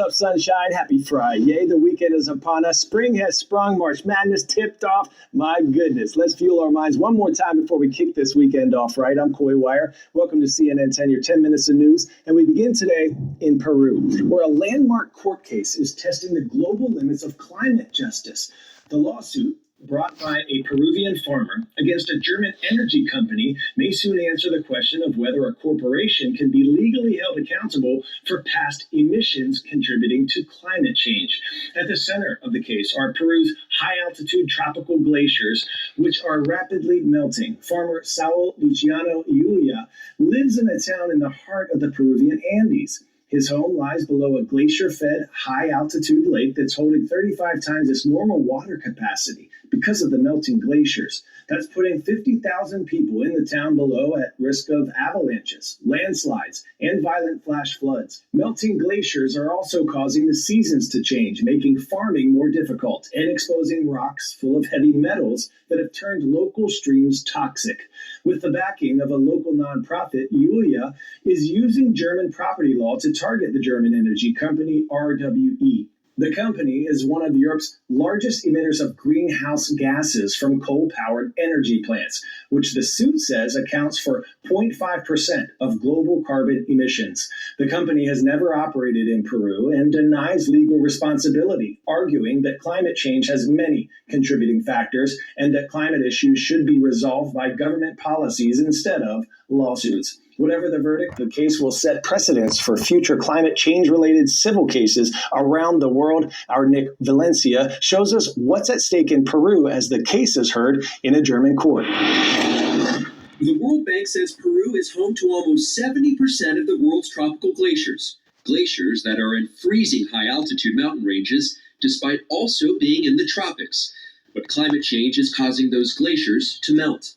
up, sunshine? Happy Friday. The weekend is upon us. Spring has sprung. March Madness tipped off. My goodness. Let's fuel our minds one more time before we kick this weekend off, right? I'm Coy Wire. Welcome to CNN 10, your 10 minutes of news. And we begin today in Peru, where a landmark court case is testing the global limits of climate justice. The lawsuit, brought by a Peruvian farmer against a German energy company, may soon answer the question of whether a corporation can be legally held accountable for past emissions contributing to climate change. At the center of the case are Peru's high-altitude tropical glaciers, which are rapidly melting. Farmer Saul Luciano Yulia lives in a town in the heart of the Peruvian Andes. His home lies below a glacier-fed, high-altitude lake that's holding 35 times its normal water capacity because of the melting glaciers. That's putting 50,000 people in the town below at risk of avalanches, landslides, and violent flash floods. Melting glaciers are also causing the seasons to change, making farming more difficult and exposing rocks full of heavy metals that have turned local streams toxic. With the backing of a local nonprofit, Yulia is using German property law to target the German energy company RWE. The company is one of Europe's largest emitters of greenhouse gases from coal-powered energy plants, which the suit says accounts for 0.5% of global carbon emissions. The company has never operated in Peru and denies legal responsibility, arguing that climate change has many contributing factors and that climate issues should be resolved by government policies instead of lawsuits. Whatever the verdict, the case will set precedents for future climate change-related civil cases around the world. Our Nick Valencia shows us what's at stake in Peru as the case is heard in a German court. The World Bank says Peru is home to almost 70% of the world's tropical glaciers. Glaciers that are in freezing high-altitude mountain ranges, despite also being in the tropics. But climate change is causing those glaciers to melt.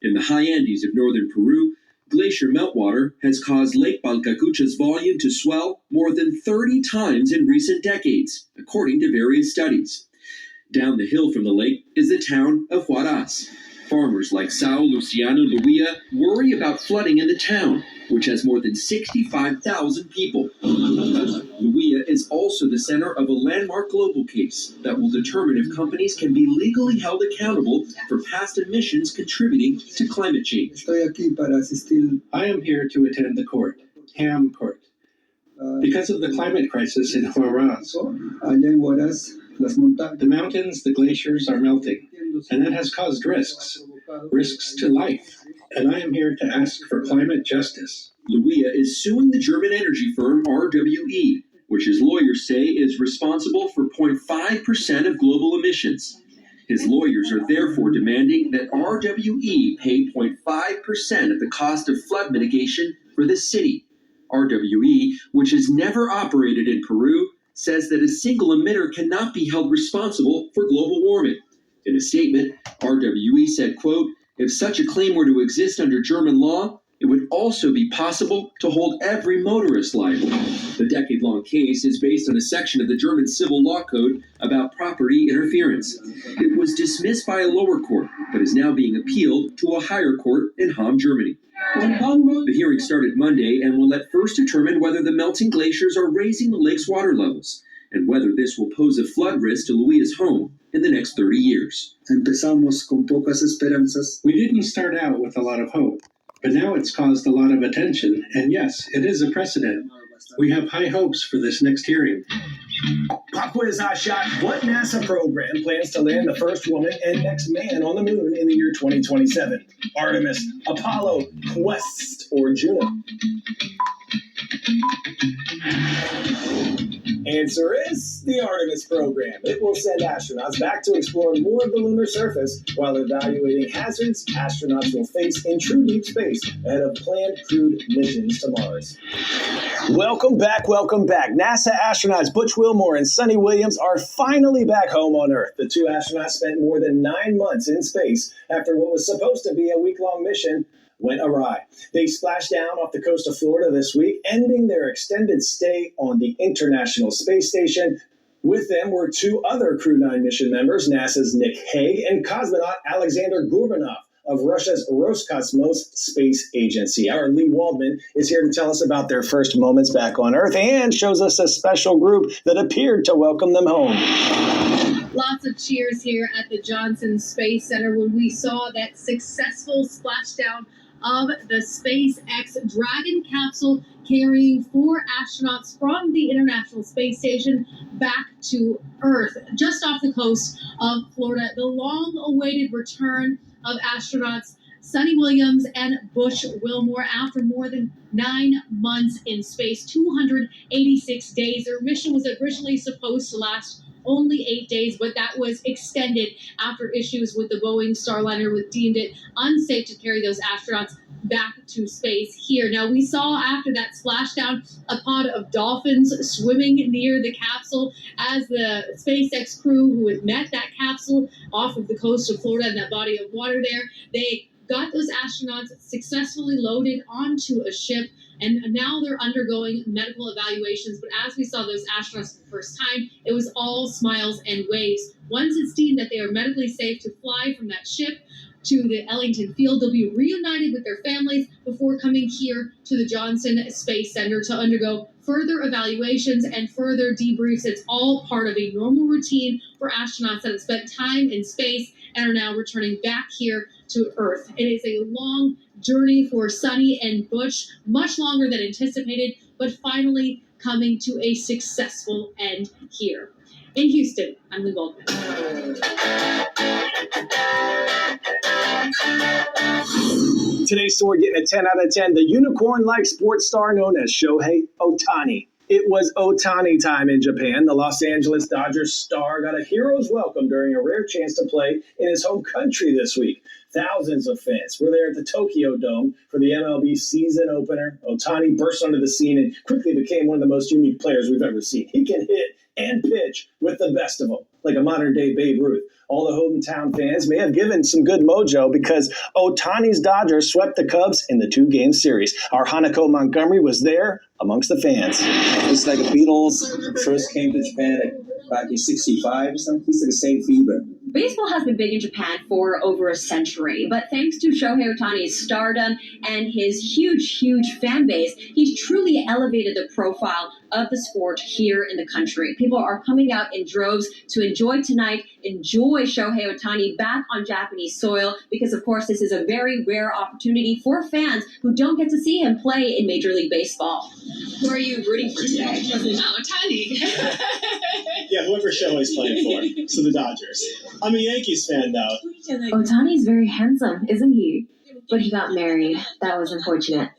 In the high Andes of northern Peru, glacier meltwater has caused Lake Palcacucha's volume to swell more than 30 times in recent decades, according to various studies. Down the hill from the lake is the town of Huaraz. Farmers like Saul Luciano Luia worry about flooding in the town, which has more than 65,000 people. Luia is also the center of a landmark global case that will determine if companies can be legally held accountable for past emissions contributing to climate change. I am here to attend the court, Ham Court, because of the climate crisis in Huaraz. The mountains, the glaciers are melting, and that has caused risks to life. And I am here to ask for climate justice. Luia is suing the German energy firm RWE, which his lawyers say is responsible for 0.5% of global emissions. His lawyers are therefore demanding that RWE pay 0.5% of the cost of flood mitigation for the city. RWE, which has never operated in Peru, says that a single emitter cannot be held responsible for global warming. In a statement, RWE said, quote, "If such a claim were to exist under German law, it would also be possible to hold every motorist liable." The decade-long case is based on a section of the German Civil Law Code about property interference. It was dismissed by a lower court, but is now being appealed to a higher court in Hamm, Germany. The hearing started Monday and will at first determine whether the melting glaciers are raising the lake's water levels and whether this will pose a flood risk to Luia's home in the next 30 years. Empezamos con pocas esperanzas. We didn't start out with a lot of hope, but now it's caused a lot of attention, and yes, it is a precedent. We have high hopes for this next hearing. Pop quiz hot shot. What NASA program plans to land the first woman and next man on the moon in the year 2027? Artemis, Apollo, Quest, or Juno? Answer is the Artemis program. It will send astronauts back to explore more of the lunar surface while evaluating hazards astronauts will face in true deep space ahead of planned crewed missions to Mars. Welcome back, welcome back. NASA astronauts Butch Wilmore and Sunny Williams are finally back home on Earth. The two astronauts spent more than 9 months in space after what was supposed to be a week-long mission went awry. They splashed down off the coast of Florida this week, ending their extended stay on the International Space Station. With them were 2 other Crew 9 mission members, NASA's Nick Hague and cosmonaut Alexander Gurbanov. of Russia's Roscosmos space agency. Our Lee Waldman is here to tell us about their first moments back on Earth and shows us a special group that appeared to welcome them home. Lots of cheers here at the Johnson Space Center when we saw that successful splashdown of the SpaceX Dragon capsule carrying 4 astronauts from the International Space Station back to Earth, just off the coast of Florida. The long-awaited return of astronauts Sunny Williams and Butch Wilmore after more than 9 months in space, 286 days. Their mission was originally supposed to last only 8 days, but that was extended after issues with the Boeing Starliner, which deemed it unsafe to carry those astronauts back to space here. Now, we saw after that splashdown a pod of dolphins swimming near the capsule as the SpaceX crew who had met that capsule off of the coast of Florida in that body of water there, they got those astronauts successfully loaded onto a ship, and now they're undergoing medical evaluations. But as we saw those astronauts for the first time, it was all smiles and waves. Once it's deemed that they are medically safe to fly from that ship to the Ellington field, they'll be reunited with their families before coming here to the Johnson Space Center to undergo further evaluations and further debriefs. It's all part of a normal routine for astronauts that have spent time in space and are now returning back here to Earth. It is a long journey for Sunny and Butch, much longer than anticipated, but finally coming to a successful end here. In Houston, I'm Lee Goldman. Today's story getting a 10 out of 10. The unicorn-like sports star known as Shohei Ohtani. It was Ohtani time in Japan. The Los Angeles Dodgers star got a hero's welcome during a rare chance to play in his home country this week. Thousands of fans were there at the Tokyo Dome for the MLB season opener. Ohtani burst onto the scene and quickly became one of the most unique players we've ever seen. He can hit and pitch with the best of them, like a modern-day Babe Ruth. All the hometown fans may have given some good mojo because Ohtani's Dodgers swept the Cubs in the 2-game series. Our Hanako Montgomery was there amongst the fans. It's like the Beatles first came to Japan back in '65 or something. It's like the same fever. Baseball has been big in Japan for over a century, but thanks to Shohei Ohtani's stardom and his huge fan base, he's truly elevated the profile of the sport here in the country. People are coming out in droves to enjoy tonight, enjoy Shohei Ohtani back on Japanese soil, because of course this is a very rare opportunity for fans who don't get to see him play in Major League Baseball. Who are you rooting for today? Ohtani. Yeah, whoever Shohei's playing for. So the Dodgers. I'm a Yankees fan, though. Ohtani's very handsome, isn't he? But he got married. That was unfortunate.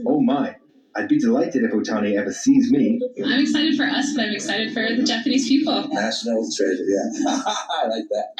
Oh my. I'd be delighted if Ohtani ever sees me. I'm excited for us, but I'm excited for the Japanese people. National treasure, yeah. I like that.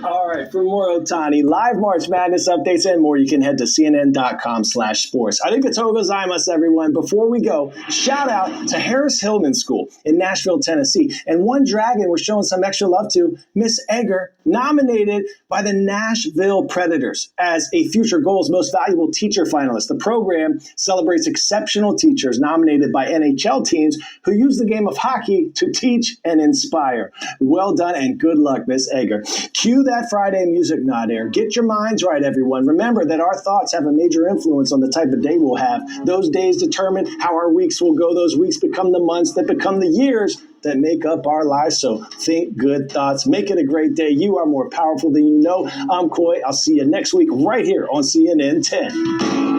All right, for more Ohtani, live March Madness updates and more, you can head to cnn.com/sports. Arigatou gozaimasu, everyone. Before we go, shout out to Harris Hillman School in Nashville, Tennessee. And one dragon we're showing some extra love to, Miss Egger, nominated by the Nashville Predators as a Future Goals Most Valuable Teacher finalist. The program celebrates exceptional teachers nominated by NHL teams who use the game of hockey to teach and inspire. Well done and good luck, Miss Egger. Cue that Friday music nod air. Get your minds right, everyone. Remember that our thoughts have a major influence on the type of day we'll have. Those days determine how our weeks will go. Those weeks become the months that become the years that make up our lives. So think good thoughts. Make it a great day. You are more powerful than you know. I'm Coy. I'll see you next week right here on CNN 10.